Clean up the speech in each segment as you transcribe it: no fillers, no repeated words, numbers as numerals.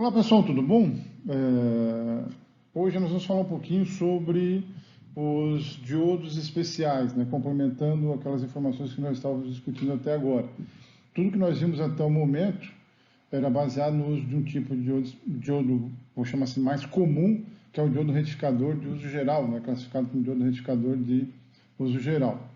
Olá pessoal, tudo bom? Hoje nós vamos falar um pouquinho sobre os diodos especiais, né? Complementando aquelas informações que nós estávamos discutindo até agora. Tudo que nós vimos até o momento era baseado no uso de um tipo de diodo, vou chamar assim, mais comum, que é o diodo retificador de uso geral, né? Classificado como diodo retificador de uso geral.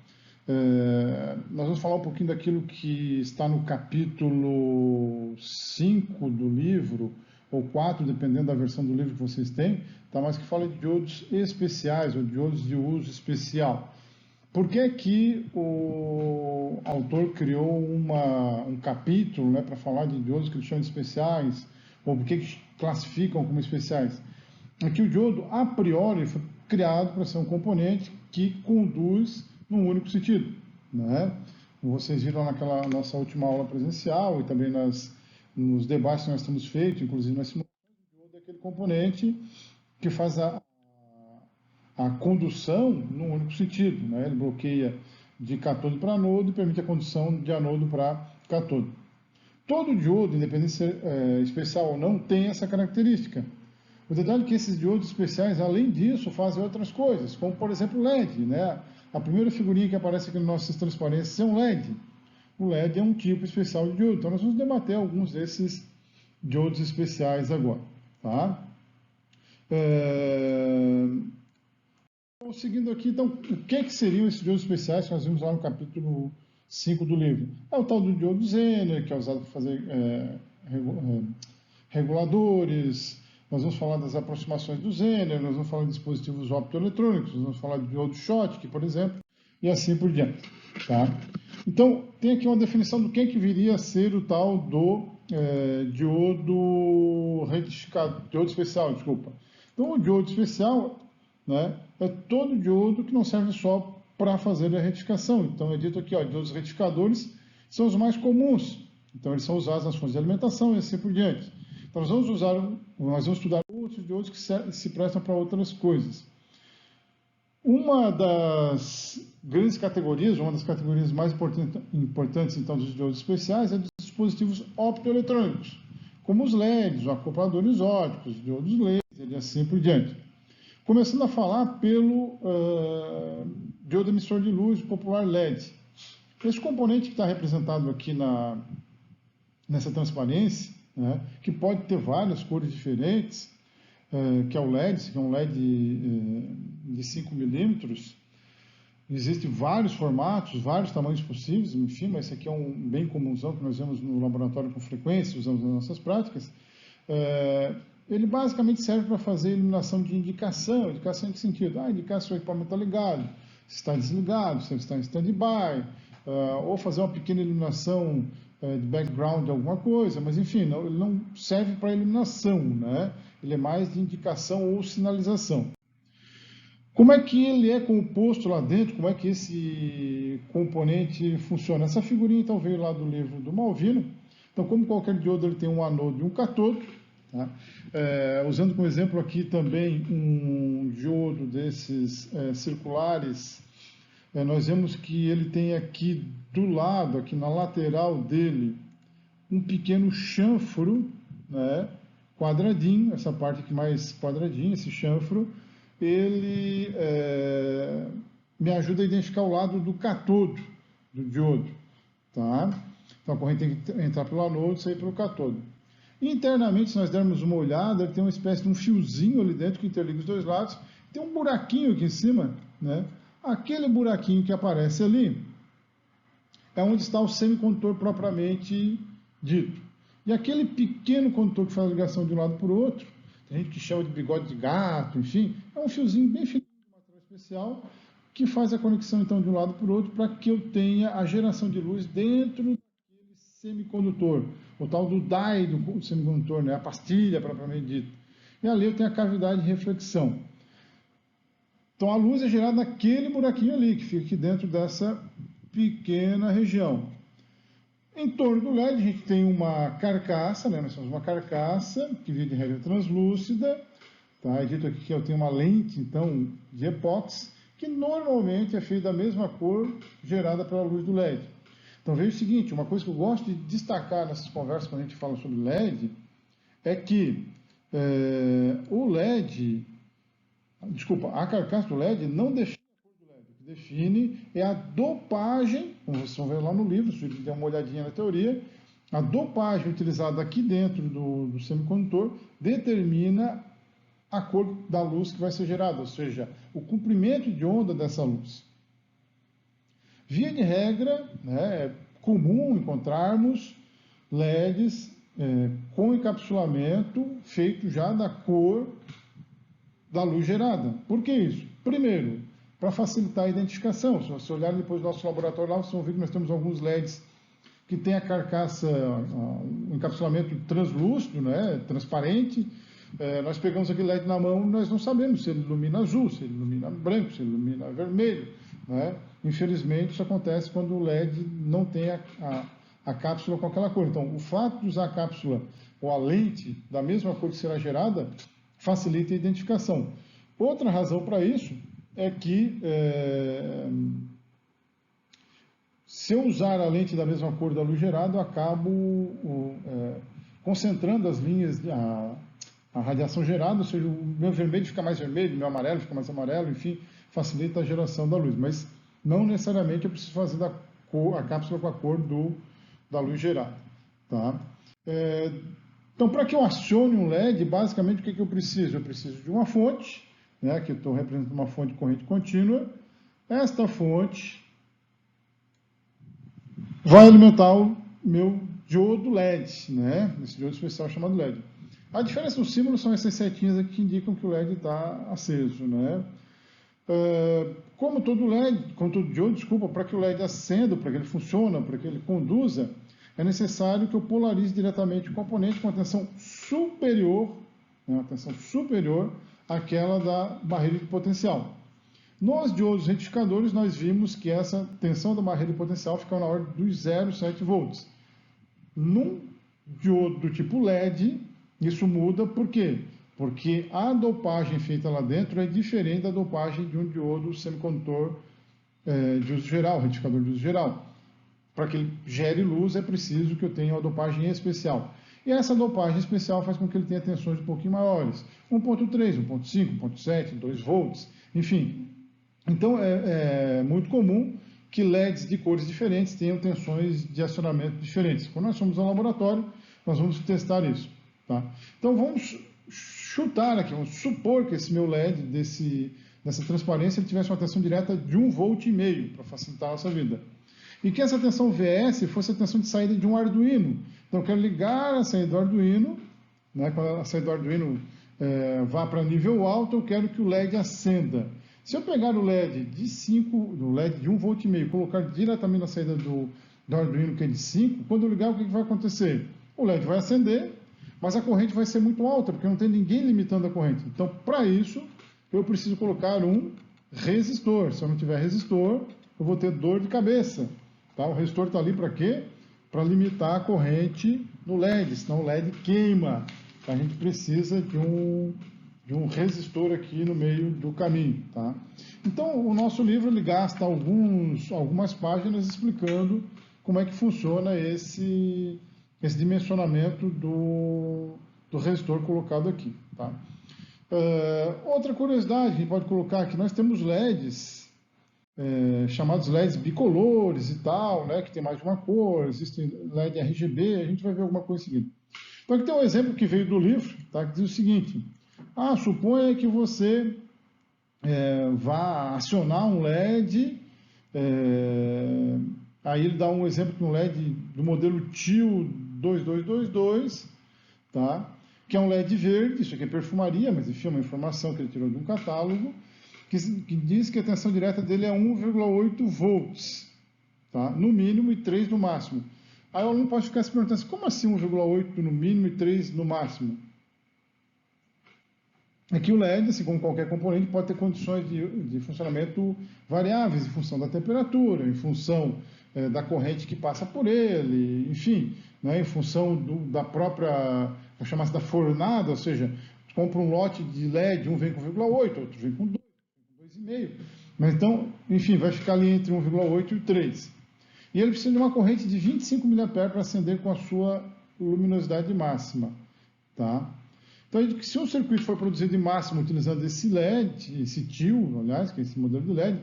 Nós vamos falar um pouquinho daquilo que está no capítulo 5 do livro, ou 4, dependendo da versão do livro que vocês têm, tá? Mas que fala de diodos especiais, ou diodos de uso especial. Por que que o autor criou um capítulo, né, para falar de diodos que ele chama de especiais, ou por que classificam como especiais? É que o diodo, a priori, foi criado para ser um componente que conduz num único sentido, né? Vocês viram naquela nossa última aula presencial e também nos debates que nós temos feito, inclusive nas simulações, o diodo é aquele componente que faz a condução num único sentido, né? Ele bloqueia de catodo para anodo e permite a condução de anodo para catodo. Todo diodo, independente de ser especial ou não, tem essa característica. O detalhe é que esses diodos especiais, além disso, fazem outras coisas, como por exemplo o LED, né? A primeira figurinha que aparece aqui no nossas transparências é um LED. O LED é um tipo especial de diodo. Então nós vamos debater alguns desses diodos especiais agora, tá? Seguindo aqui, então, o que seriam esses diodos especiais que nós vimos lá no capítulo 5 do livro? É o tal do diodo Zener, que é usado para fazer reguladores. Nós vamos falar das aproximações do Zener, nós vamos falar de dispositivos optoeletrônicos, nós vamos falar de diodo Schottky, por exemplo, e assim por diante. Tá? Então, tem aqui uma definição do que viria a ser o tal do diodo retificado, diodo especial, desculpa. Então, o diodo especial, né, é todo diodo que não serve só para fazer a retificação. Então, é dito aqui, ó, diodos retificadores são os mais comuns. Então, eles são usados nas fontes de alimentação e assim por diante. Então, nós vamos estudar outros diodos que se prestam para outras coisas. Uma das grandes categorias, uma das categorias mais importantes então dos diodos especiais é dos dispositivos optoeletrônicos, como os LEDs, os acopladores óticos, os diodos laser e assim por diante. Começando a falar pelo diodo emissor de luz, o popular LED. Esse componente que está representado aqui nessa transparência, né, que pode ter várias cores diferentes, que é o LED, que é um LED de 5 milímetros. Existem vários formatos, vários tamanhos possíveis, enfim, mas esse aqui é um bem comunzão que nós vemos no laboratório com frequência, usamos nas nossas práticas. Ele basicamente serve para fazer iluminação de indicação. Indicação em que sentido? Indicar se o equipamento está ligado, se está desligado, se está em stand-by, ou fazer uma pequena iluminação de background de alguma coisa, mas enfim, ele não serve para iluminação, né? Ele é mais de indicação ou sinalização. Como é que ele é composto lá dentro? Como é que esse componente funciona? Essa figurinha então veio lá do livro do Malvino. Então, como qualquer diodo, ele tem um anodo e um catodo. Tá? Usando como exemplo aqui também um diodo desses circulares, nós vemos que ele tem aqui do lado, aqui na lateral dele, um pequeno chanfro, né, quadradinho, essa parte aqui mais quadradinha, esse chanfro, ele me ajuda a identificar o lado do catodo do diodo. Tá? Então a corrente tem que entrar pelo anodo e sair pelo catodo. Internamente, se nós dermos uma olhada, ele tem uma espécie de um fiozinho ali dentro que interliga os dois lados, tem um buraquinho aqui em cima, né? Aquele buraquinho que aparece ali é onde está o semicondutor propriamente dito. E aquele pequeno condutor que faz a ligação de um lado para o outro, tem gente que chama de bigode de gato, enfim, é um fiozinho bem fininho de material especial que faz a conexão então de um lado para o outro para que eu tenha a geração de luz dentro daquele semicondutor, o tal do die do semicondutor, né? A pastilha propriamente dita. E ali eu tenho a cavidade de reflexão. Então a luz é gerada naquele buraquinho ali, que fica aqui dentro dessa pequena região. Em torno do LED a gente tem uma carcaça, né? Nós temos uma carcaça que vem de regra translúcida, tá? É dito aqui que eu tenho uma lente, então, de epóxi, que normalmente é feita da mesma cor gerada pela luz do LED. Então veja o seguinte, uma coisa que eu gosto de destacar nessas conversas quando a gente fala sobre LED, é que o LED, desculpa, a carcaça do LED não define a cor do LED. O que define é a dopagem, como vocês vão ver lá no livro, se der uma olhadinha na teoria, a dopagem utilizada aqui dentro do semicondutor determina a cor da luz que vai ser gerada, ou seja, o comprimento de onda dessa luz. Via de regra, né, é comum encontrarmos LEDs com encapsulamento feito já da cor da luz gerada. Por que isso? Primeiro, para facilitar a identificação. Se você olhar depois do nosso laboratório lá, vocês vão ver que nós temos alguns LEDs que tem a carcaça, o encapsulamento translúcido, né, transparente. Nós pegamos aquele LED na mão e nós não sabemos se ele ilumina azul, se ele ilumina branco, se ele ilumina vermelho. Né? Infelizmente, isso acontece quando o LED não tem a cápsula com aquela cor. Então, o fato de usar a cápsula ou a lente da mesma cor que será gerada facilita a identificação. Outra razão para isso é que se eu usar a lente da mesma cor da luz gerada, eu acabo concentrando as linhas, a radiação gerada, ou seja, o meu vermelho fica mais vermelho, o meu amarelo fica mais amarelo, enfim, facilita a geração da luz. Mas não necessariamente eu preciso fazer a cápsula com a cor da luz gerada. Tá? Então, para que eu acione um LED, basicamente o que eu preciso? Eu preciso de uma fonte, né, que eu estou representando uma fonte de corrente contínua. Esta fonte vai alimentar o meu diodo LED, né, esse diodo especial chamado LED. A diferença no símbolo são essas setinhas aqui que indicam que o LED está aceso. Né? Como todo diodo, para que o LED acenda, para que ele funcione, para que ele conduza, é necessário que eu polarize diretamente o componente com a tensão superior, né, uma tensão superior àquela da barreira de potencial. Nos diodos retificadores, nós vimos que essa tensão da barreira de potencial fica na ordem dos 0,7 volts. Num diodo do tipo LED, isso muda por quê? Porque a dopagem feita lá dentro é diferente da dopagem de um diodo semicondutor de uso geral, retificador de uso geral. Para que ele gere luz, é preciso que eu tenha uma dopagem especial. E essa dopagem especial faz com que ele tenha tensões um pouquinho maiores. 1.3, 1.5, 1.7, 2 volts, enfim. Então, é muito comum que LEDs de cores diferentes tenham tensões de acionamento diferentes. Quando nós formos ao laboratório, nós vamos testar isso. Tá? Então, vamos chutar aqui, vamos supor que esse meu LED, dessa transparência, ele tivesse uma tensão direta de 1,5 volt, para facilitar a nossa vida. E que essa tensão VS fosse a tensão de saída de um Arduino. Então, eu quero ligar a saída do Arduino, né, quando a saída do Arduino vá para nível alto, eu quero que o LED acenda. Se eu pegar o LED de 1,5 volt e colocar diretamente na saída do Arduino, que é de 5, quando eu ligar, o que vai acontecer? O LED vai acender, mas a corrente vai ser muito alta, porque não tem ninguém limitando a corrente. Então, para isso, eu preciso colocar um resistor. Se eu não tiver resistor, eu vou ter dor de cabeça. Tá? O resistor está ali para quê? Para limitar a corrente no LED, senão o LED queima. A gente precisa de um resistor aqui no meio do caminho. Tá? Então, o nosso livro ele gasta algumas páginas explicando como é que funciona esse dimensionamento do resistor colocado aqui. Tá? Outra curiosidade que a gente pode colocar aqui, nós temos LEDs chamados LEDs bicolores e tal, né, que tem mais de uma cor, existe LED RGB, a gente vai ver alguma coisa em seguida. Então aqui tem um exemplo que veio do livro, tá, que diz o seguinte: suponha que você vá acionar um LED, aí ele dá um exemplo de um LED do modelo TIL 2222, tá, que é um LED verde, isso aqui é perfumaria, mas enfim, é uma informação que ele tirou de um catálogo, que diz que a tensão direta dele é 1,8 volts, tá? No mínimo e 3 no máximo. Aí o aluno pode ficar se perguntando assim, como assim 1,8 no mínimo e 3 no máximo? Aqui o LED, assim como qualquer componente, pode ter condições de funcionamento variáveis, em função da temperatura, em função da corrente que passa por ele, enfim, né, em função da própria, vou chamar da fornada, ou seja, compra um lote de LED, um vem com 1,8, outro vem com 2,5. Mas então, enfim, vai ficar ali entre 1,8 e 3. E ele precisa de uma corrente de 25 mA para acender com a sua luminosidade máxima. Tá? Então, se um circuito for produzido em máxima utilizando esse LED, esse TIO, aliás, que é esse modelo de LED,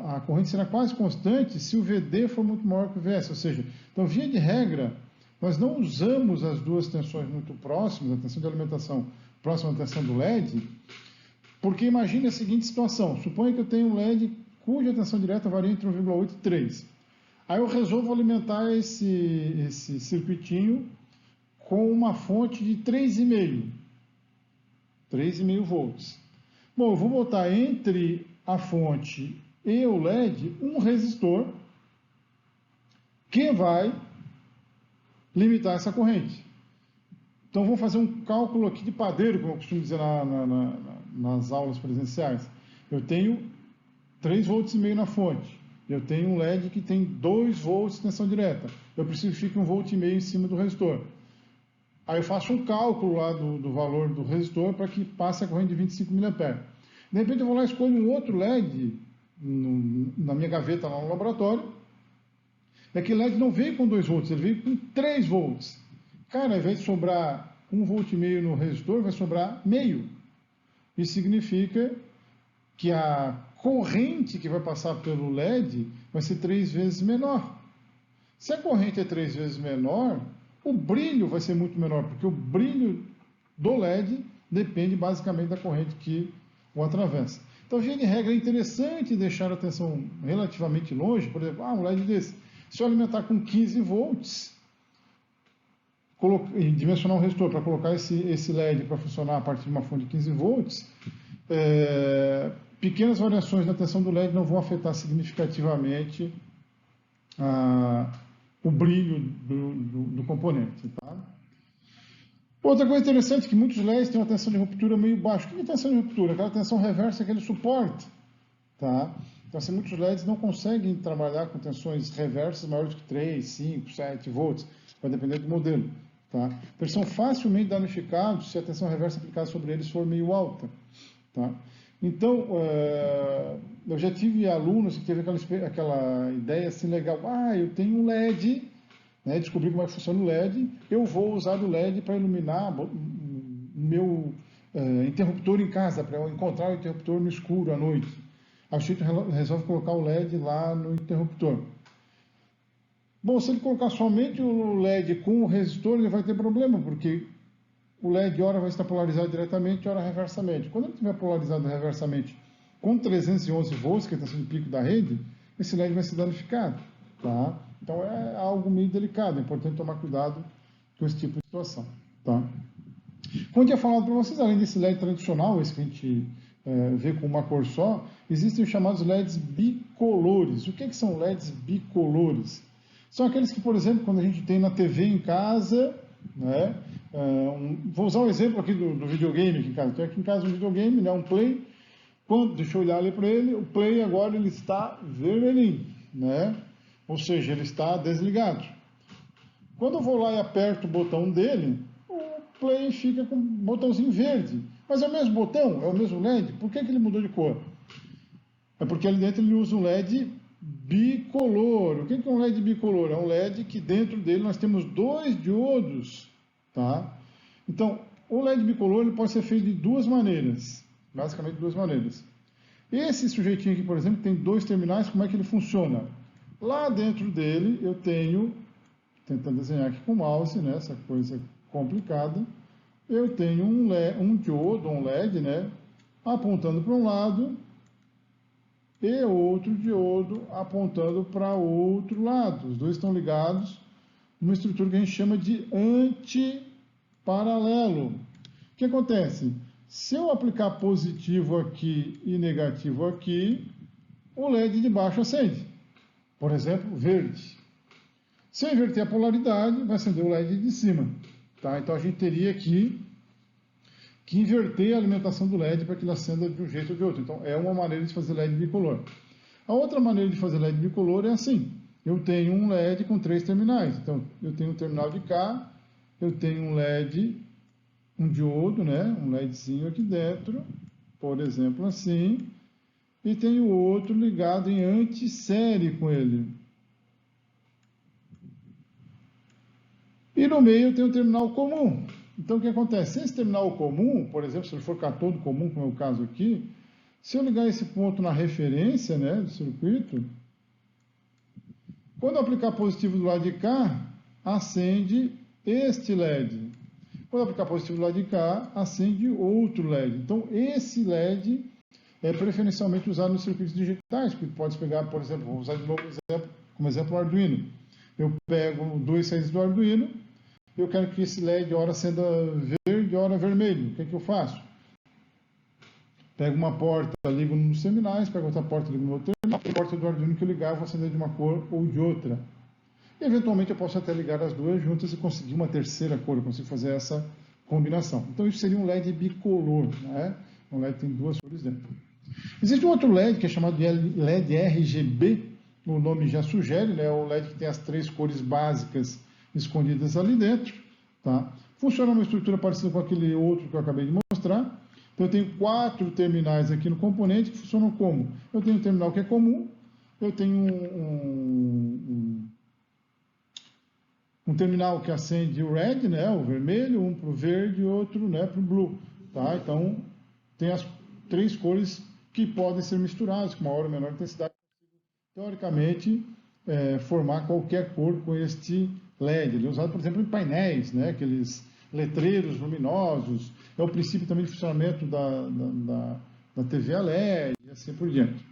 a corrente será quase constante se o VD for muito maior que o VS, ou seja, então, via de regra, nós não usamos as duas tensões muito próximas, a tensão de alimentação próxima à tensão do LED, porque imagine a seguinte situação, suponha que eu tenho um LED cuja tensão direta varia entre 1,8 e 3. Aí eu resolvo alimentar esse circuitinho com uma fonte de 3,5 volts. Bom, eu vou botar entre a fonte e o LED um resistor que vai limitar essa corrente. Então, vamos fazer um cálculo aqui de padeiro, como eu costumo dizer nas aulas presenciais. Eu tenho 3,5 volts na fonte. Eu tenho um LED que tem 2 volts de tensão direta. Eu preciso que fique 1,5 volts em cima do resistor. Aí eu faço um cálculo lá do valor do resistor para que passe a corrente de 25 mA. De repente eu vou lá e escolho um outro LED na minha gaveta lá no laboratório. E aquele LED não veio com 2 volts, ele veio com 3 volts. Cara, ao invés de sobrar 1,5 volts no resistor, vai sobrar meio. Isso significa que a corrente que vai passar pelo LED vai ser 3 vezes menor. Se a corrente é 3 vezes menor, o brilho vai ser muito menor, porque o brilho do LED depende basicamente da corrente que o atravessa. Então, via de regra, é interessante deixar a tensão relativamente longe. Por exemplo, um LED desse, se eu alimentar com 15 volts, e dimensionar um resistor para colocar esse LED para funcionar a partir de uma fonte de 15 volts, pequenas variações na tensão do LED não vão afetar significativamente o brilho do componente. Tá? Outra coisa interessante é que muitos LEDs têm uma tensão de ruptura meio baixa. O que é tensão de ruptura? Aquela tensão reversa que ele suporta. Tá? Então, assim, muitos LEDs não conseguem trabalhar com tensões reversas maiores que 3, 5, 7 volts. Vai depender do modelo. Tá? Então, eles são facilmente danificados se a tensão reversa aplicada sobre eles for meio alta. Tá? Então, eu já tive alunos que teve aquela ideia assim legal, eu tenho um LED, né, descobri como é que funciona o LED, eu vou usar o LED para iluminar o meu interruptor em casa, para eu encontrar o interruptor no escuro à noite. Aí o sujeito resolve colocar o LED lá no interruptor. Bom, se ele colocar somente o LED com o resistor, ele vai ter problema, porque o LED, ora vai estar polarizado diretamente, ora reversamente. Quando ele estiver polarizado reversamente com 311 volts, que é a tensão de pico da rede, esse LED vai ser danificado. Tá? Então é algo meio delicado, é importante tomar cuidado com esse tipo de situação. Tá? Como eu tinha falado para vocês, além desse LED tradicional, esse que a gente vê com uma cor só, existem os chamados LEDs bicolores. O que são LEDs bicolores? São aqueles que, por exemplo, quando a gente tem na TV em casa, né, vou usar um exemplo aqui do videogame aqui em casa. Tem aqui em casa um videogame, né, um Play. Deixa eu olhar ali para ele. O Play agora ele está vermelhinho, né? Ou seja, ele está desligado. Quando eu vou lá e aperto o botão dele, o Play fica com um botãozinho verde. Mas é o mesmo botão, é o mesmo LED. Por que ele mudou de cor? É porque ali dentro ele usa um LED bicolor. O que é um LED bicolor? É um LED que dentro dele nós temos 2 diodos. Tá? Então, o LED bicolor ele pode ser feito de 2 maneiras. Basicamente 2 maneiras. Esse sujeitinho aqui, por exemplo, tem 2 terminais. Como é que ele funciona? Lá dentro dele eu tenho, tentando desenhar aqui com o mouse, né, essa coisa complicada, eu tenho um diodo, um LED, né, apontando para um lado e outro diodo apontando para outro lado. Os dois estão ligados numa estrutura que a gente chama de antiparalelo. O que acontece? Se eu aplicar positivo aqui e negativo aqui, o LED de baixo acende. Por exemplo, verde. Se eu inverter a polaridade, vai acender o LED de cima. Tá? Então a gente teria que inverter a alimentação do LED para que ele acenda de um jeito ou de outro. Então é uma maneira de fazer LED bicolor. A outra maneira de fazer LED bicolor é assim. Eu tenho um LED com 3 terminais. Então eu tenho um terminal de cá, eu tenho um LED, um diodo, né? Um LEDzinho aqui dentro, por exemplo assim, e tenho outro ligado em antissérie com ele. E no meio eu tenho um terminal comum. Então o que acontece? Esse terminal comum, por exemplo, se ele for catodo comum, como é o caso aqui, se eu ligar esse ponto na referência, né, do circuito, quando eu aplicar positivo do lado de cá, acende este LED. Quando eu aplicar positivo do lado de cá, acende outro LED. Então esse LED é preferencialmente usado nos circuitos digitais, porque pode pegar, por exemplo, vou usar de novo como exemplo o Arduino. Eu pego duas saídas do Arduino, eu quero que esse LED hora acenda verde, hora vermelho. O que é que eu faço? Pego uma porta, ligo nos terminais, pego outra porta, ligo no outro terminal. A porta do Arduino que eu ligar, eu vou acender de uma cor ou de outra. E, eventualmente, eu posso até ligar as duas juntas e conseguir uma terceira cor. Eu consigo fazer essa combinação. Então, isso seria um LED bicolor, né? Um LED que tem duas cores dentro. Existe um outro LED que é chamado de LED RGB. O nome já sugere, né? O LED que tem as três cores básicas escondidas ali dentro. Tá? Funciona uma estrutura parecida com aquele outro que eu acabei de mostrar. Então, eu tenho 4 terminais aqui no componente que funcionam como? Eu tenho um terminal que é comum, eu tenho um terminal que acende o red, né, o vermelho, um para o verde e outro, né, para o blue. Tá? Então, tem as 3 cores que podem ser misturadas com maior ou menor intensidade. Teoricamente, formar qualquer cor com este LED. Ele é usado, por exemplo, em painéis, né, aqueles letreiros luminosos. É o princípio também de funcionamento da TV a LED e assim por diante.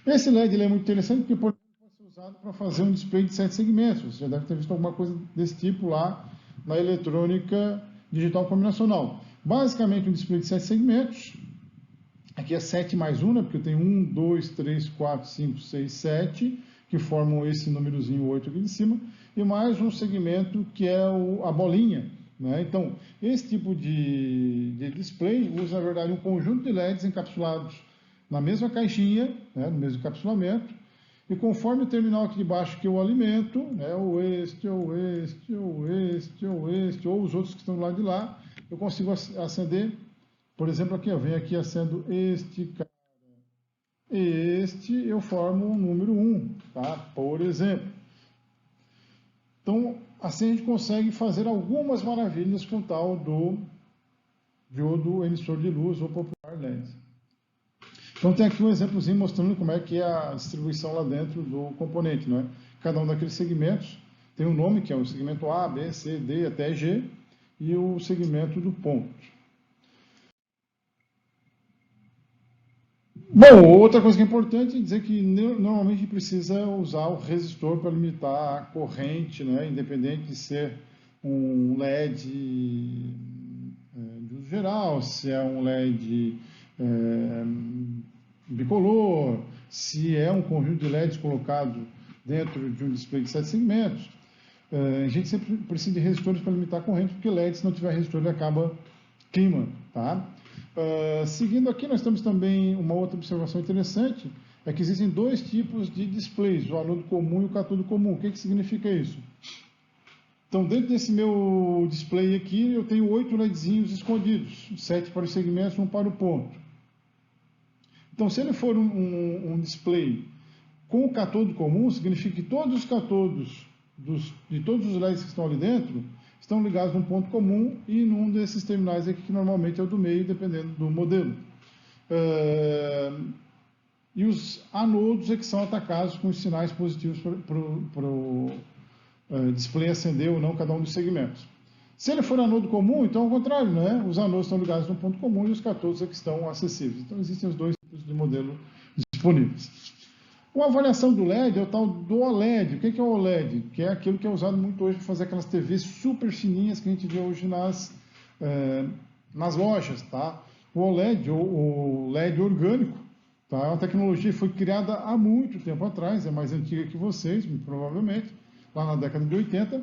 Esse LED ele é muito interessante porque pode ser usado para fazer um display de 7 segmentos. Você já deve ter visto alguma coisa desse tipo lá na eletrônica digital combinacional. Basicamente, um display de 7 segmentos. Aqui é 7 mais 1, né, porque eu tenho 1, 2, 3, 4, 5, 6, 7, que formam esse númerozinho 8 aqui de cima, e mais um segmento que é a bolinha. Né? Então, esse tipo de display usa, na verdade, um conjunto de LEDs encapsulados na mesma caixinha, né, no mesmo encapsulamento, e conforme o terminal aqui de baixo que eu alimento, né, ou este, ou este, ou este, ou este, ou os outros que estão do lado de lá, eu consigo acender. Por exemplo, aqui eu venho aqui acendo este cara. Este eu formo o número 1, tá? Por exemplo. Então, assim a gente consegue fazer algumas maravilhas com o tal do diodo emissor de luz ou popular LED. Então tem aqui um exemplozinho mostrando como é que é a distribuição lá dentro do componente, né? Cada um daqueles segmentos tem um nome, que é o segmento A, B, C, D até G, e o segmento do ponto. Bom, outra coisa que é importante é dizer que normalmente a gente precisa usar o resistor para limitar a corrente, né? Independente de ser um LED de uso geral, se é um LED bicolor, se é um conjunto de LEDs colocado dentro de um display de 7 segmentos. A gente sempre precisa de resistores para limitar a corrente, porque LED, se não tiver resistor, ele acaba queimando. Tá? Seguindo aqui, nós temos também uma outra observação interessante, é que existem 2 tipos de displays, o anodo comum e o catodo comum. O que significa isso? Então, dentro desse meu display aqui, eu tenho 8 LEDzinhos escondidos, 7 para os segmentos, 1 para o ponto. Então, se ele for um display com o catodo comum, significa que todos os catodos de todos os LEDs que estão ali dentro estão ligados num ponto comum e num desses terminais aqui, que normalmente é o do meio, dependendo do modelo. E os anodos é que são atacados com os sinais positivos para o display acender ou não cada um dos segmentos. Se ele for anodo comum, então é o contrário, né? Os anodos estão ligados num ponto comum e os catodos é que estão acessíveis. Então existem os 2 tipos de modelo disponíveis. Uma avaliação do LED é o tal do OLED. O que é o OLED? Que é aquilo que é usado muito hoje para fazer aquelas TVs super fininhas que a gente vê hoje nas lojas. Tá? O OLED, ou o LED orgânico, tá? É uma tecnologia que foi criada há muito tempo atrás, é mais antiga que vocês, provavelmente, lá na década de 80,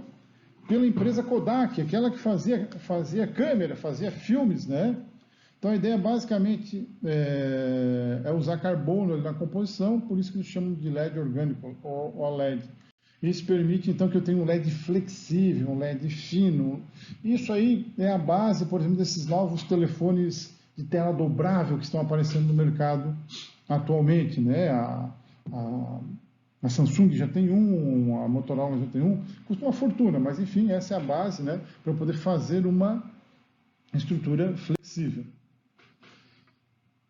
pela empresa Kodak, aquela que fazia câmera, fazia filmes, né? Então a ideia basicamente é usar carbono na composição, por isso que eles chamam de LED orgânico, ou OLED. Isso permite então que eu tenha um LED flexível, um LED fino. Isso aí é a base, por exemplo, desses novos telefones de tela dobrável que estão aparecendo no mercado atualmente, né? A Samsung já tem um, a Motorola já tem um, custa uma fortuna, mas enfim, essa é a base, né, para poder fazer uma estrutura flexível.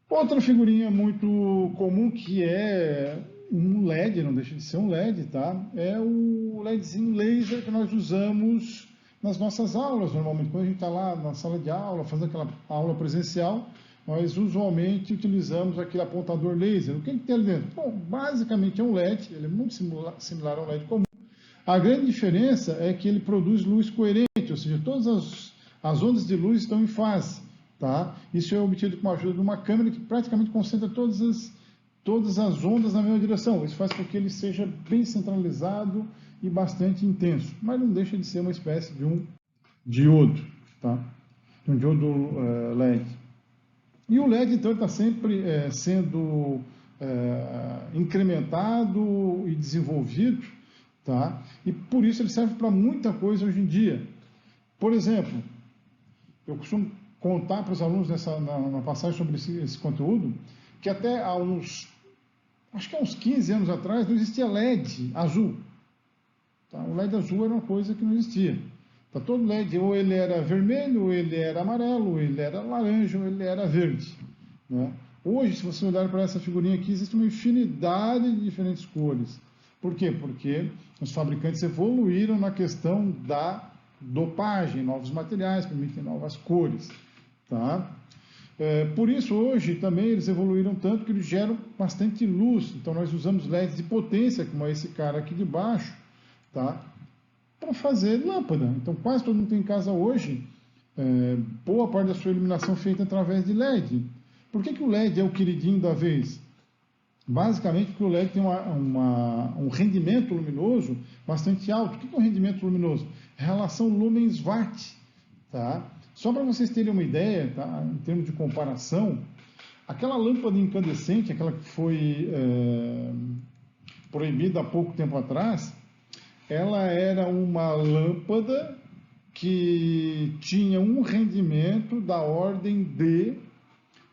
Outra figurinha muito comum que é um LED, não deixa de ser um LED, tá? É o LEDzinho laser que nós usamos nas nossas aulas, normalmente. Quando a gente está lá na sala de aula, fazendo aquela aula presencial, nós usualmente utilizamos aquele apontador laser. O que ele tem ali dentro? Bom, basicamente é um LED, ele é muito similar a um LED comum. A grande diferença é que ele produz luz coerente, ou seja, todas as ondas de luz estão em fase. Tá? Isso é obtido com a ajuda de uma câmera que praticamente concentra todas as ondas na mesma direção. Isso faz com que ele seja bem centralizado e bastante intenso, mas não deixa de ser uma espécie de um diodo, tá? Um diodo LED. E o LED, então, está sempre sendo incrementado e desenvolvido, tá? E por isso ele serve para muita coisa hoje em dia. Por exemplo, eu costumo contar para os alunos na passagem sobre esse conteúdo, que até acho que há uns 15 anos atrás, não existia LED azul. Tá? O LED azul era uma coisa que não existia. Tá? Todo LED, ou ele era vermelho, ou ele era amarelo, ou ele era laranja, ou ele era verde. Né? Hoje, se você olhar para essa figurinha aqui, existe uma infinidade de diferentes cores. Por quê? Porque os fabricantes evoluíram na questão da dopagem, novos materiais, permitem novas cores. Tá? Por isso, hoje também eles evoluíram tanto que eles geram bastante luz. Então, nós usamos LEDs de potência, como esse cara aqui de baixo, tá? Para fazer lâmpada. Então, quase todo mundo tem em casa hoje, boa parte da sua iluminação feita através de LED. Por que o LED é o queridinho da vez? Basicamente porque o LED tem um rendimento luminoso bastante alto. O que é um rendimento luminoso? Relação lumens-watt. Tá? Só para vocês terem uma ideia, tá? Em termos de comparação, aquela lâmpada incandescente, aquela que foi proibida há pouco tempo atrás, ela era uma lâmpada que tinha um rendimento da ordem de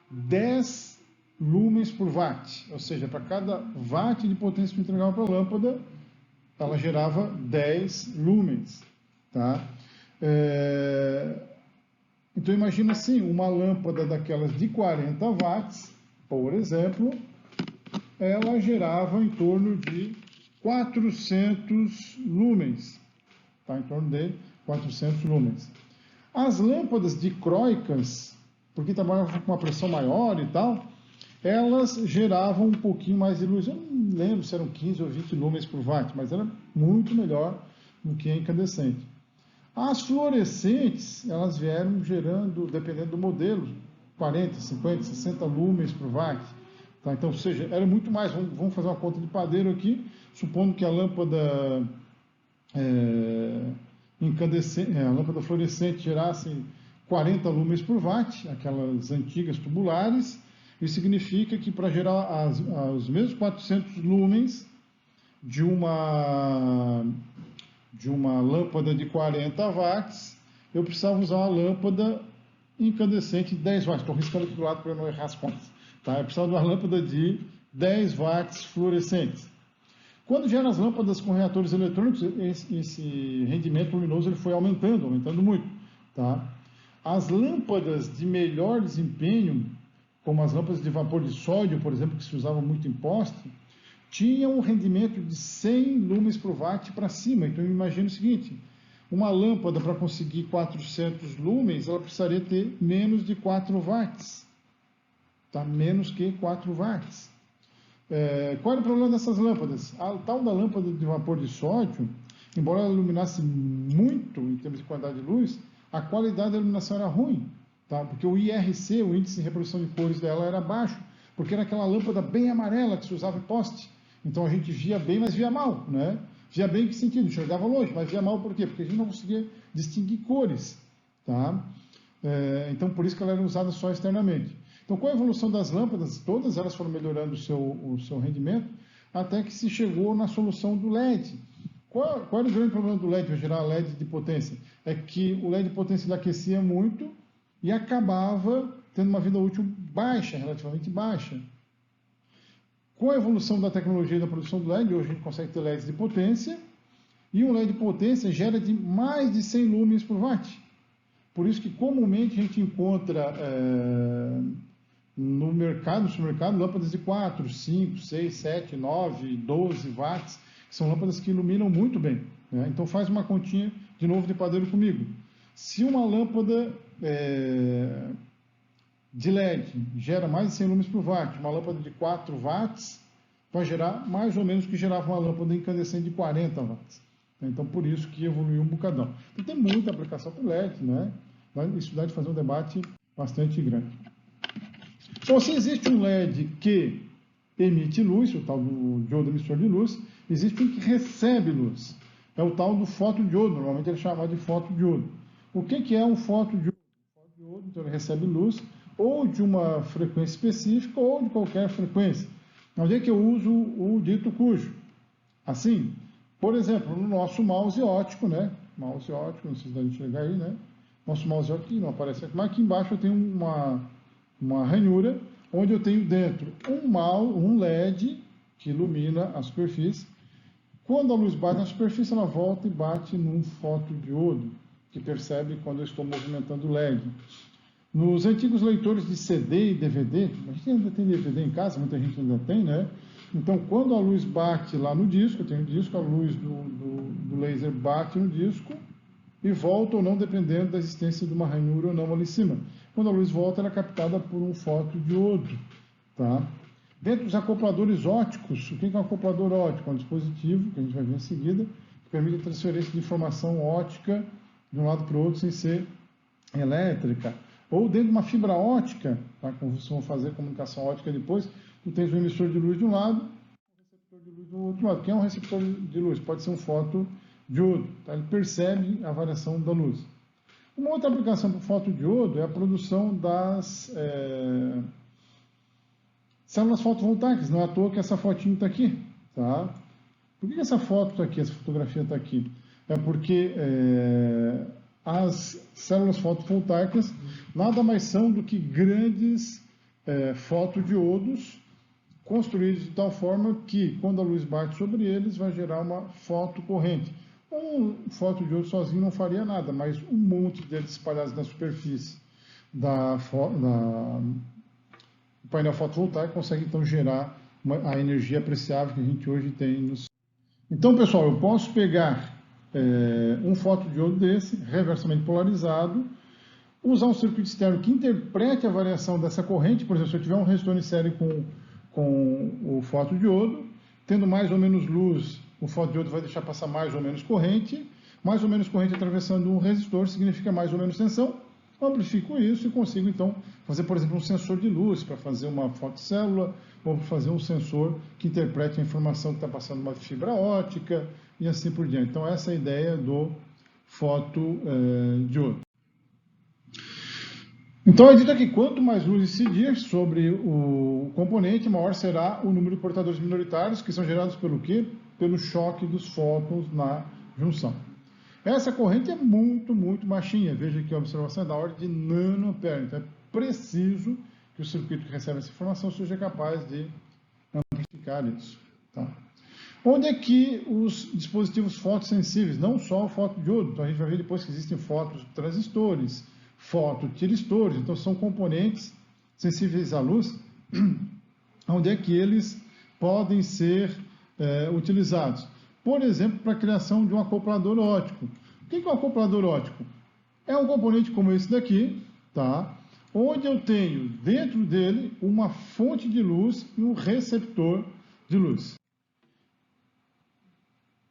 10 lumens por watt, ou seja, para cada watt de potência que entregava para a lâmpada, ela gerava 10 lumens. Tá? Então imagina assim, uma lâmpada daquelas de 40 watts, por exemplo, ela gerava em torno de 400 lumens. Tá? Em torno de 400 lumens. As lâmpadas dicróicas, porque trabalhavam com uma pressão maior e tal, elas geravam um pouquinho mais de luz. Eu não lembro se eram 15 ou 20 lumens por watt, mas era muito melhor do que a incandescente. As fluorescentes, elas vieram gerando, dependendo do modelo, 40, 50, 60 lumens por watt. Tá? Então, ou seja, era muito mais. Vamos fazer uma conta de padeiro aqui, supondo que a lâmpada incandescente, a lâmpada fluorescente gerasse 40 lumens por watt, aquelas antigas tubulares. Isso significa que para gerar os mesmos 400 lumens de uma lâmpada de 40 watts, eu precisava usar uma lâmpada incandescente de 10 watts. Estou riscando aqui do lado para não errar as contas. Tá? Eu precisava de uma lâmpada de 10 watts fluorescentes. Quando geram as lâmpadas com reatores eletrônicos, esse rendimento luminoso ele foi aumentando muito. Tá? As lâmpadas de melhor desempenho, como as lâmpadas de vapor de sódio, por exemplo, que se usavam muito em poste, tinham um rendimento de 100 lumens por watt para cima. Então, imagine o seguinte, uma lâmpada para conseguir 400 lumens, ela precisaria ter menos de 4 watts. Tá? Menos que 4 watts. Qual era o problema dessas lâmpadas? A tal da lâmpada de vapor de sódio, embora ela iluminasse muito em termos de quantidade de luz, a qualidade da iluminação era ruim. Tá? Porque o IRC, o índice de reprodução de cores dela, era baixo, porque era aquela lâmpada bem amarela que se usava em poste. Então a gente via bem, mas via mal. Né? Via bem em que sentido? Enxergava longe, mas via mal por quê? Porque a gente não conseguia distinguir cores. Tá? Então por isso que ela era usada só externamente. Então com a evolução das lâmpadas, todas elas foram melhorando o seu rendimento, até que se chegou na solução do LED. Qual era o grande problema do LED, para gerar LED de potência? É que o LED de potência ele aquecia muito e acabava tendo uma vida útil baixa, relativamente baixa. Com a evolução da tecnologia e da produção do LED, hoje a gente consegue ter LEDs de potência, e um LED de potência gera de mais de 100 lumens por watt. Por isso que comumente a gente encontra no mercado, no supermercado, lâmpadas de 4, 5, 6, 7, 9, 12 watts, que são lâmpadas que iluminam muito bem, né? Então faz uma continha de novo de padeiro comigo. Se uma lâmpada de LED gera mais de 100 lumens por watt, uma lâmpada de 4 watts vai gerar mais ou menos o que gerava uma lâmpada incandescente de 40 watts. Então, por isso que evoluiu um bocadão. Então, tem muita aplicação para o LED, né? Isso dá de fazer um debate bastante grande. Então, se existe um LED que emite luz, o tal do diodo emissor de luz, existe um que recebe luz. É o tal do fotodiodo, normalmente ele é chamado de fotodiodo. O que é um fotodiodo? O fotodiodo, então, ele recebe luz ou de uma frequência específica ou de qualquer frequência. Onde é que eu uso o dito cujo? Assim, por exemplo, no nosso mouse óptico, né? Mouse óptico, não sei se dá de enxergar aí, né? Nosso mouse óptico não aparece aqui, mas aqui embaixo eu tenho uma ranhura, onde eu tenho dentro um LED que ilumina a superfície. Quando a luz bate na superfície, ela volta e bate num fotodiodo, que percebe quando eu estou movimentando o LED. Nos antigos leitores de CD e DVD, a gente ainda tem DVD em casa, muita gente ainda tem, né? Então, quando a luz bate lá no disco, eu tenho um disco, a luz do laser bate no disco e volta ou não, dependendo da existência de uma ranhura ou não ali em cima. Quando a luz volta, ela é captada por um fotodiodo, tá? Dentro dos acopladores óticos, o que é um acoplador ótico? É um dispositivo, que a gente vai ver em seguida, que permite a transferência de informação ótica de um lado para o outro sem ser elétrica. Ou dentro de uma fibra ótica, tá? Como vocês vão fazer comunicação ótica depois, tu tens um emissor de luz de um lado, um receptor de luz do outro lado. Quem é um receptor de luz? Pode ser um fotodiodo, tá? Ele percebe a variação da luz. Uma outra aplicação para o fotodiodo é a produção das células fotovoltaicas. Não é à toa que essa fotinho está aqui, tá? Por que essa foto está aqui, essa fotografia está aqui? É porque as células fotovoltaicas nada mais são do que grandes fotodiodos construídos de tal forma que, quando a luz bate sobre eles, vai gerar uma fotocorrente. Um fotodiodo sozinho não faria nada, mas um monte deles espalhados na superfície do painel fotovoltaico consegue, então, gerar a energia apreciável que a gente hoje tem nos... Então, pessoal, eu posso pegar um fotodiodo desse, reversamente polarizado, usar um circuito externo que interprete a variação dessa corrente. Por exemplo, se eu tiver um resistor em série com o fotodiodo, tendo mais ou menos luz, o fotodiodo vai deixar passar mais ou menos corrente atravessando um resistor significa mais ou menos tensão. Eu amplifico isso e consigo, então, fazer, por exemplo, um sensor de luz para fazer uma fotocélula ou para fazer um sensor que interprete a informação que está passando uma fibra ótica e assim por diante. Então, essa é a ideia do fotodiodo. Então, é dito que quanto mais luz incidir sobre o componente, maior será o número de portadores minoritários, que são gerados pelo quê? Pelo choque dos fótons na junção. Essa corrente é muito, muito baixinha. Veja que a observação é da ordem de nanoampere. Então, é preciso que o circuito que recebe essa informação seja capaz de amplificar isso. Tá? Onde é que os dispositivos fotossensíveis, não só o fotodiodo, então a gente vai ver depois que existem fototransistores, fototiristores, então são componentes sensíveis à luz, onde é que eles podem ser utilizados? Por exemplo, para a criação de um acoplador óptico. O que é um acoplador óptico? É um componente como esse daqui, tá? Onde eu tenho dentro dele uma fonte de luz e um receptor de luz.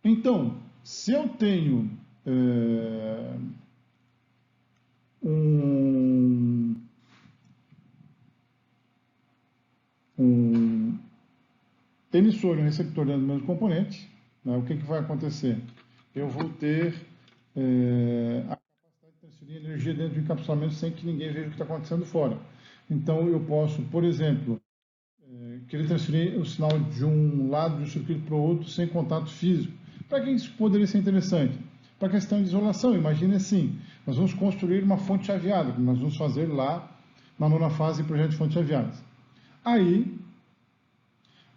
Então, se eu tenho um emissor e um receptor dentro do mesmo componente, né, o que vai acontecer? Eu vou ter a capacidade de transferir energia dentro do encapsulamento sem que ninguém veja o que está acontecendo fora. Então, eu posso, por exemplo, querer transferir o sinal de um lado do circuito para o outro sem contato físico. Para que isso poderia ser interessante? Para a questão de isolação. Imagine assim, nós vamos construir uma fonte chaveada, que nós vamos fazer lá na nona fase do projeto de fontes chaveadas. Aí,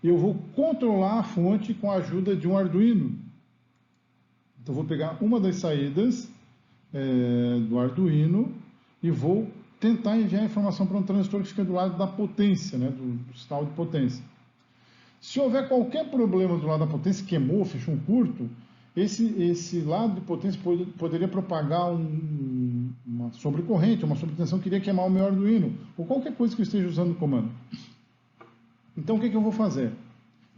eu vou controlar a fonte com a ajuda de um Arduino. Então, vou pegar uma das saídas do Arduino e vou tentar enviar a informação para um transistor que fica do lado da potência, né, do sinal de potência. Se houver qualquer problema do lado da potência, queimou, fechou um curto, esse lado de potência poderia propagar uma sobrecorrente, uma sobretensão que iria queimar o meu Arduino, ou qualquer coisa que eu esteja usando no comando. Então, o que eu vou fazer?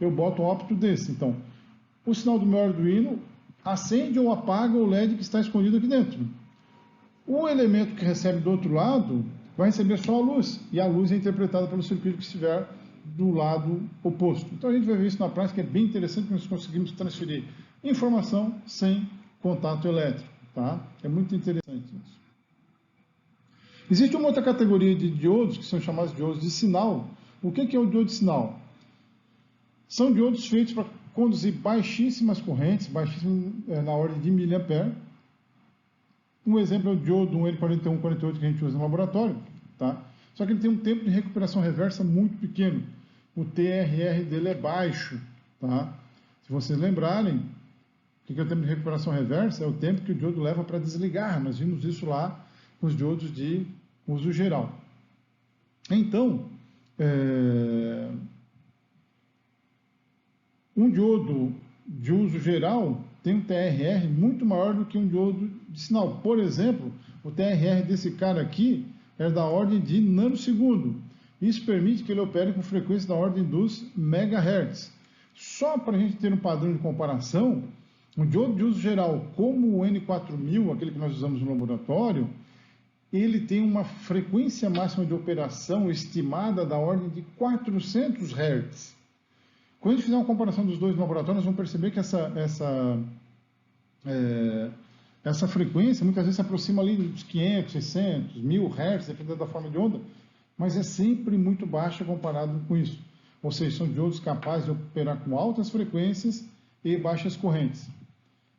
Eu boto um ópto desse. Então, o sinal do meu Arduino acende ou apaga o LED que está escondido aqui dentro. O elemento que recebe do outro lado vai receber só a luz, e a luz é interpretada pelo circuito que estiver do lado oposto. Então a gente vai ver isso na prática, é bem interessante que nós conseguimos transferir informação sem contato elétrico, tá? É muito interessante isso. Existe uma outra categoria de diodos, que são chamados diodos de sinal. O que é o diodo de sinal? São diodos feitos para conduzir baixíssimas correntes, na ordem de miliampere. Um exemplo é o diodo 1N4148 que a gente usa no laboratório, tá? Só que ele tem um tempo de recuperação reversa muito pequeno. O TRR dele é baixo, tá? Se vocês lembrarem, o que é o tempo de recuperação reversa? É o tempo que o diodo leva para desligar. Nós vimos isso lá com os diodos de uso geral. Então, um diodo de uso geral tem um TRR muito maior do que um diodo de sinal. Por exemplo, o TRR desse cara aqui é da ordem de nanosegundo. Isso permite que ele opere com frequência da ordem dos megahertz. Só para a gente ter um padrão de comparação, um diodo de uso geral como o N4000, aquele que nós usamos no laboratório, ele tem uma frequência máxima de operação estimada da ordem de 400 Hz. Quando a gente fizer uma comparação dos dois no laboratório, nós vamos perceber que essa frequência muitas vezes se aproxima ali dos 500, 600, 1000 Hz, dependendo da forma de onda, mas é sempre muito baixa comparado com isso. Ou seja, são diodos capazes de operar com altas frequências e baixas correntes.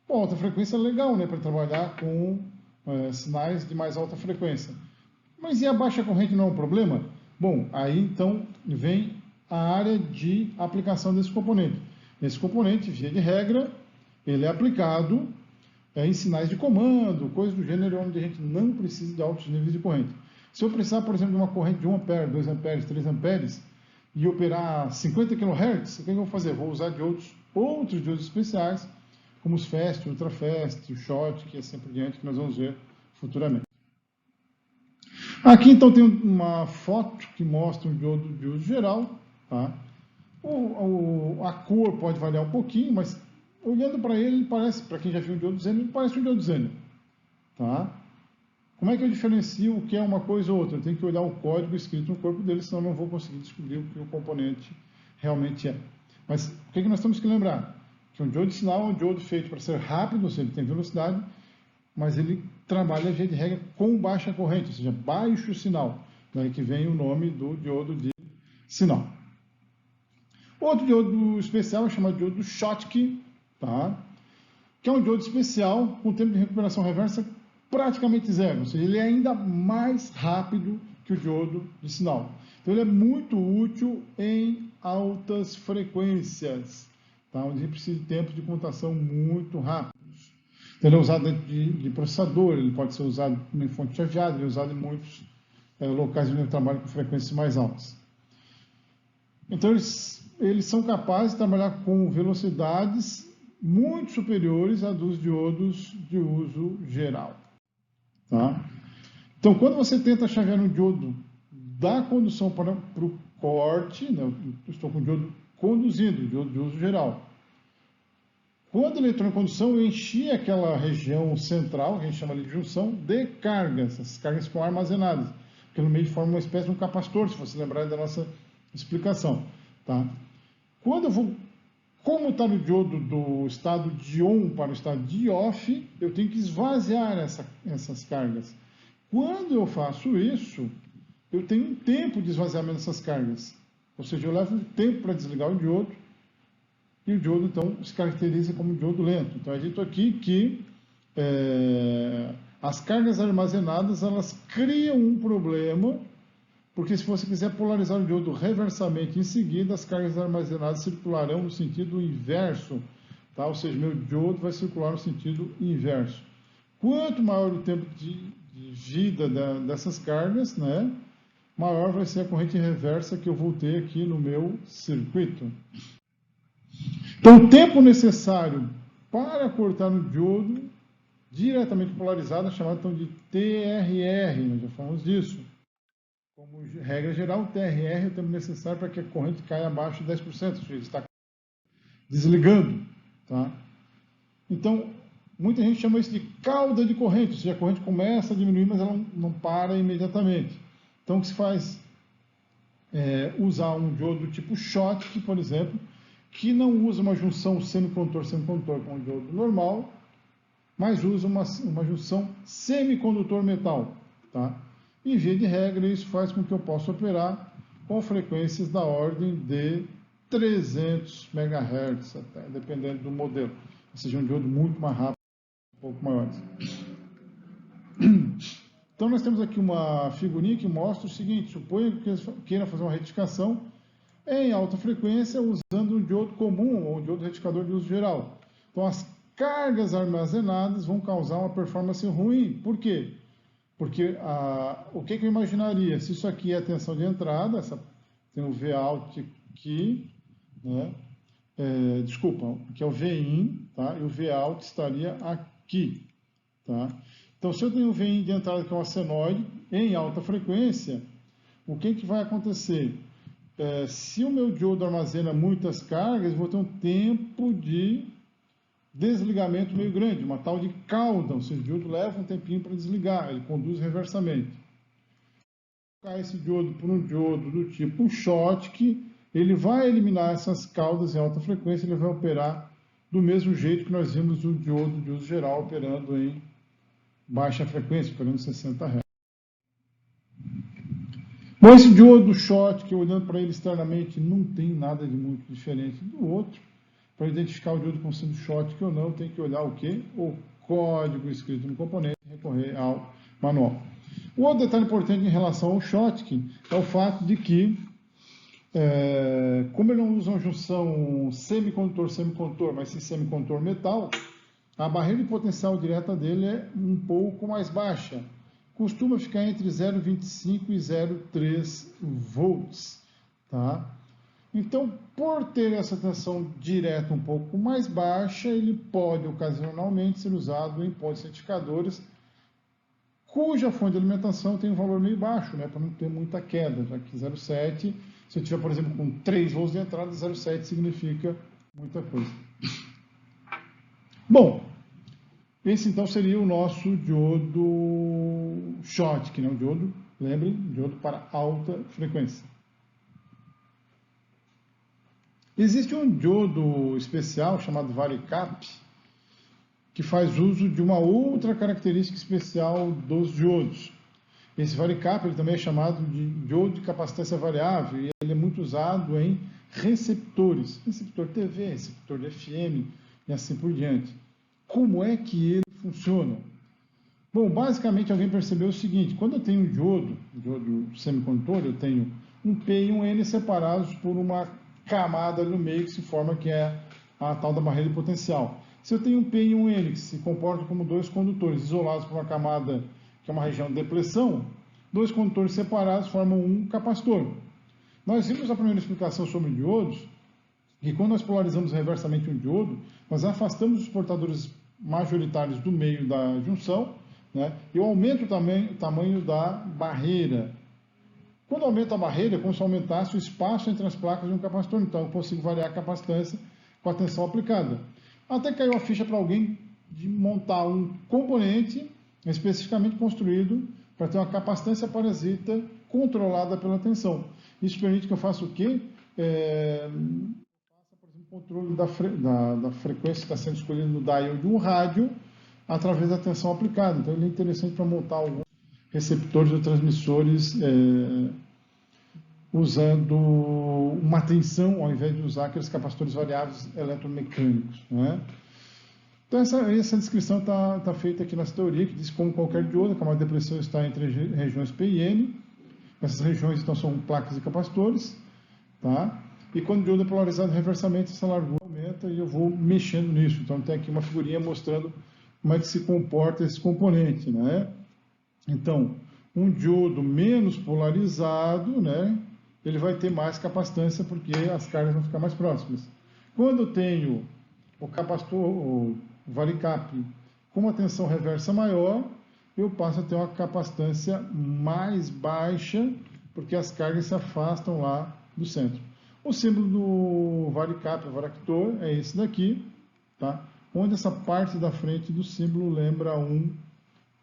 Bom, alta frequência é legal, né, para trabalhar com sinais de mais alta frequência. Mas e a baixa corrente não é um problema? Bom, aí então vem a área de aplicação desse componente. Esse componente, via de regra, ele é aplicado em sinais de comando, coisas do gênero onde a gente não precisa de altos níveis de corrente. Se eu precisar, por exemplo, de uma corrente de 1 ampere, 2 amperes, 3 amperes e operar 50 kHz, o que eu vou fazer? Vou usar outros diodos especiais, como os fast, ultra fast, o short, que é assim por diante, que nós vamos ver futuramente. Aqui então tem uma foto que mostra um diodo de uso geral, tá? A cor pode variar um pouquinho, mas olhando para ele parece, para quem já viu um diodo Zener, ele parece um diodo Zener, tá? Como é que eu diferencio o que é uma coisa ou outra? Eu tenho que olhar o código escrito no corpo dele, senão eu não vou conseguir descobrir o que o componente realmente é. Mas o que nós temos que lembrar? Que um diodo de sinal é um diodo feito para ser rápido, ou seja, ele tem velocidade, mas ele trabalha, de regra, com baixa corrente, ou seja, baixo sinal, daí que vem o nome do diodo de sinal. Outro diodo especial é chamado diodo Schottky, tá? Que é um diodo especial com tempo de recuperação reversa praticamente zero, ou seja, ele é ainda mais rápido que o diodo de sinal. Então ele é muito útil em altas frequências, tá? Onde a gente precisa de tempos de computação muito rápidos. Então, ele é usado dentro de processador, ele pode ser usado em fonte chaveada, ele é usado em muitos locais onde eu trabalho com frequências mais altas. Então eles são capazes de trabalhar com velocidades muito superiores a dos diodos de uso geral. Tá? Então, quando você tenta chavear um diodo da condução para o corte, né, eu estou com o diodo conduzindo, o diodo de uso geral. Quando ele entrou em condução, eu enchi aquela região central, que a gente chama de junção, de cargas. Essas cargas ficam armazenadas, porque no meio forma uma espécie de um capacitor, se você lembrar da nossa explicação. Tá? Quando eu vou comutar o diodo do estado de on para o estado de off, eu tenho que esvaziar essas cargas. Quando eu faço isso, eu tenho um tempo de esvaziamento dessas cargas. Ou seja, eu levo um tempo para desligar o diodo, e o diodo, então, se caracteriza como diodo lento. Então, é dito aqui que as cargas armazenadas, elas criam um problema porque se você quiser polarizar o diodo reversamente em seguida, as cargas armazenadas circularão no sentido inverso, tá? Ou seja, meu diodo vai circular no sentido inverso. Quanto maior o tempo de vida dessas cargas, né, maior vai ser a corrente reversa que eu vou ter aqui no meu circuito. Então, o tempo necessário para cortar o diodo diretamente polarizado é chamado então de TRR, nós já falamos disso. Como regra geral, o TRR é o tempo necessário para que a corrente caia abaixo de 10%, ou seja, ele está desligando. Tá? Então, muita gente chama isso de cauda de corrente, ou seja, a corrente começa a diminuir, mas ela não para imediatamente. Então, o que se faz é usar um diodo tipo Schottky, por exemplo, que não usa uma junção semicondutor-semicondutor como o diodo normal, mas usa uma junção semicondutor-metal. Tá? E, via de regra, isso faz com que eu possa operar com frequências da ordem de 300 MHz, até, dependendo do modelo. Ou seja, um diodo muito mais rápido, um pouco maior. Então, nós temos aqui uma figurinha que mostra o seguinte: suponha que queira fazer uma retificação em alta frequência usando um diodo comum ou um diodo retificador de uso geral. Então, as cargas armazenadas vão causar uma performance ruim. Por quê? Porque o que eu imaginaria? Se isso aqui é a tensão de entrada, tem o Vout aqui, né? Desculpa, que é o Vin, tá? E o Vout estaria aqui, tá? Então, se eu tenho o Vin de entrada que é um senoide em alta frequência, o que vai acontecer? Se o meu diodo armazena muitas cargas, eu vou ter um tempo de desligamento meio grande, uma tal de cauda, ou seja, o diodo leva um tempinho para desligar, ele conduz reversamente. Trocar esse diodo por um diodo do tipo Schottky, ele vai eliminar essas caudas em alta frequência, ele vai operar do mesmo jeito que nós vimos o diodo de uso geral operando em baixa frequência, operando 60 Hz. Bom, esse diodo Schottky, olhando para ele externamente, não tem nada de muito diferente do outro. Para identificar o diodo como sendo Schottky ou não, tem que olhar o quê? O código escrito no componente e recorrer ao manual. O outro detalhe importante em relação ao Schottky é o fato de que, como ele não usa uma junção semicondutor-semicondutor, mas sim semicondutor-metal, a barreira de potencial direta dele é um pouco mais baixa. Costuma ficar entre 0,25 e 0,3 volts. Tá? Então, por ter essa tensão direta um pouco mais baixa, ele pode ocasionalmente ser usado em pontos retificadores cuja fonte de alimentação tem um valor meio baixo, né, para não ter muita queda, já que 0,7, se eu tiver, por exemplo, com 3 volts de entrada, 0,7 significa muita coisa. Bom, esse então seria o nosso diodo Schottky, né, o diodo, lembrem, diodo para alta frequência. Existe um diodo especial chamado Varicap, que faz uso de uma outra característica especial dos diodos. Esse Varicap ele também é chamado de diodo de capacitância variável e ele é muito usado em receptores, receptor TV, receptor de FM e assim por diante. Como é que ele funciona? Bom, basicamente alguém percebeu o seguinte: quando eu tenho um diodo semicondutor, eu tenho um P e um N separados por uma camada no meio que se forma, que é a tal da barreira de potencial. Se eu tenho um P e um N que se comportam como dois condutores isolados por uma camada que é uma região de depressão, dois condutores separados formam um capacitor. Nós vimos a primeira explicação sobre diodos, que quando nós polarizamos reversamente um diodo, nós afastamos os portadores majoritários do meio da junção, né, e eu aumento também o tamanho da barreira. Quando aumenta a barreira, é como se aumentasse o espaço entre as placas de um capacitor. Então, eu consigo variar a capacitância com a tensão aplicada. Até caiu a ficha para alguém de montar um componente especificamente construído para ter uma capacitância parasita controlada pela tensão. Isso permite que eu faça o quê? Faça, por exemplo, o controle da frequência que está sendo escolhida no dial de um rádio através da tensão aplicada. Então, ele é interessante para montar alguns receptores ou transmissores usando uma tensão ao invés de usar aqueles capacitores variáveis eletromecânicos. Né? Então, essa descrição está feita aqui nessa teoria, que diz como qualquer diodo, a camada de depressão está entre regiões P e N. Essas regiões, então, são placas e capacitores, tá? E quando o diodo é polarizado reversamente, essa largura aumenta e eu vou mexendo nisso. Então, tem aqui uma figurinha mostrando como é que se comporta esse componente, né? Então, um diodo menos polarizado, né? Ele vai ter mais capacitância porque as cargas vão ficar mais próximas. Quando eu tenho o capacitor, o varicap, com uma tensão reversa maior, eu passo a ter uma capacitância mais baixa, porque as cargas se afastam lá do centro. O símbolo do varicap, o varactor, é esse daqui, tá? Onde essa parte da frente do símbolo lembra um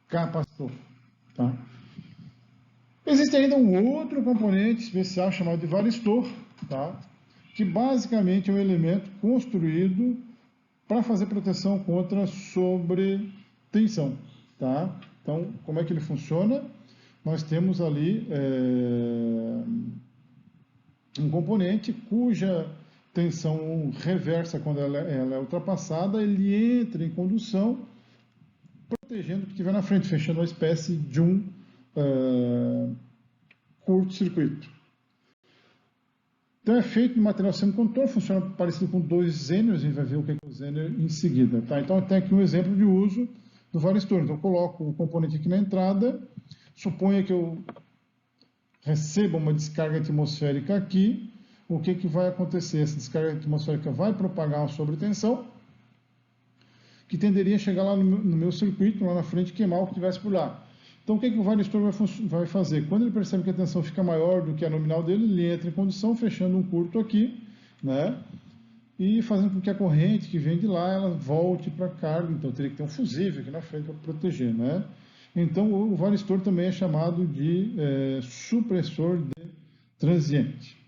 capacitor, tá? Existe ainda um outro componente especial chamado de varistor, tá? Que basicamente é um elemento construído para fazer proteção contra sobretensão, tá? Então, como é que ele funciona? Nós temos ali um componente cuja tensão reversa, quando ela é ultrapassada, ele entra em condução, protegendo o que estiver na frente, fechando uma espécie de um curto-circuito. Então é feito de material semicondutor, funciona parecido com dois Zeners, a gente vai ver o que é o Zener em seguida. Tá? Então tem aqui um exemplo de uso do varistor. Então eu coloco o componente aqui na entrada, suponha que eu receba uma descarga atmosférica aqui, o que vai acontecer? Essa descarga atmosférica vai propagar uma sobretensão, que tenderia a chegar lá no meu circuito, lá na frente, e queimar o que estivesse por lá. Então, o que o varistor vai fazer? Quando ele percebe que a tensão fica maior do que a nominal dele, ele entra em condução, fechando um curto aqui, né? E fazendo com que a corrente que vem de lá, ela volte para a carga. Então, teria que ter um fusível aqui na frente para proteger, né? Então, o varistor também é chamado de supressor de transiente.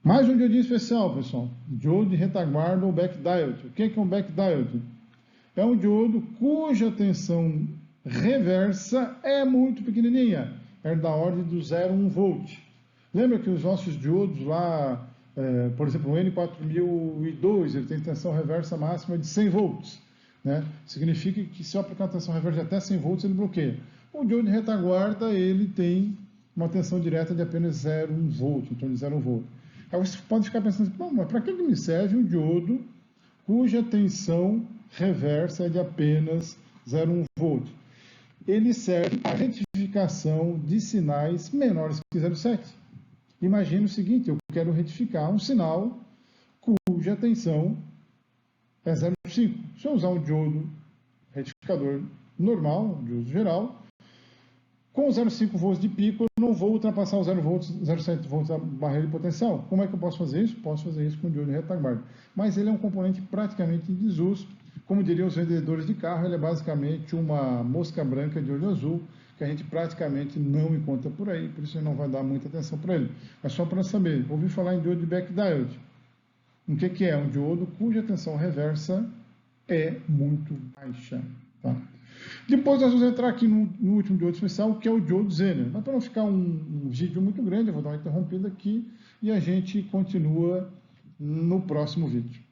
Mais um diodinho especial, pessoal. Diodo de retaguarda ou backdiode. O que é um backdiode? É um diodo cuja tensão reversa é muito pequenininha, é da ordem do 0,1 volt. Lembra que os nossos diodos lá, por exemplo, o N4002, ele tem tensão reversa máxima de 100 volts. Né? Significa que se eu aplicar uma tensão reversa de até 100 volts, ele bloqueia. O diodo de retaguarda, ele tem uma tensão direta de apenas 0,1 volt, em torno de 0,1 volt. Aí você pode ficar pensando, mas para que me serve um diodo cuja tensão reversa é de apenas 0,1 volt? Ele serve para retificação de sinais menores que 0,7. Imagine o seguinte, eu quero retificar um sinal cuja tensão é 0,5. Se eu usar um diodo retificador normal, de uso geral, com 0,5 volts de pico, eu não vou ultrapassar os 0,7 volts da barreira de potencial. Como é que eu posso fazer isso? Posso fazer isso com o diodo de retaguarda. Mas ele é um componente praticamente em desuso. Como diriam os vendedores de carro, ele é basicamente uma mosca branca de olho azul, que a gente praticamente não encontra por aí, por isso a gente não vai dar muita atenção para ele. É só para saber. Ouvi falar em diodo de backdiode. O que é? Um diodo cuja tensão reversa é muito baixa. Tá? Depois nós vamos entrar aqui no último diodo especial, que é o diodo Zener. Mas para não ficar um vídeo muito grande, eu vou dar uma interrompida aqui e a gente continua no próximo vídeo.